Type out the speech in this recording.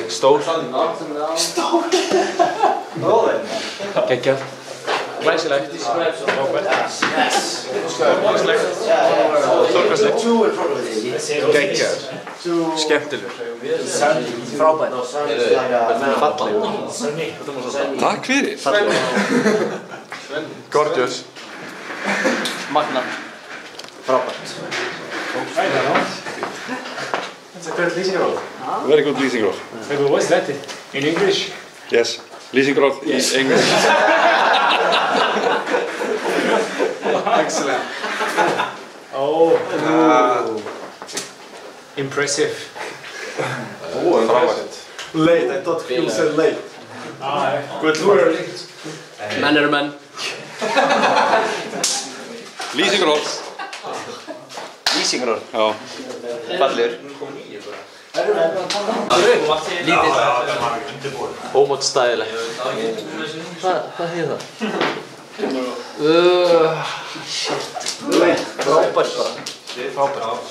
Stór. Geggjað. Glæsilegt. Stórkostlegt. Stórkostlegt. Geggjaður. Skemmtilegur. Frábær. Falleg. Takk fyrir. Gorgeous. Magna. Frábært. That's a great leasing role. Very good leasing role. Maybe what's that in English? Yes. Leasing role is English. Excellent. Oh. Impressive. Late, I thought you said late. Good too early. Menn eru menn. Leasing role. Leasing role. Já. Fallegur. Lítið. Ómótstæðilegt. Hvað hefur það? Shit. Frábært bara. Frábært.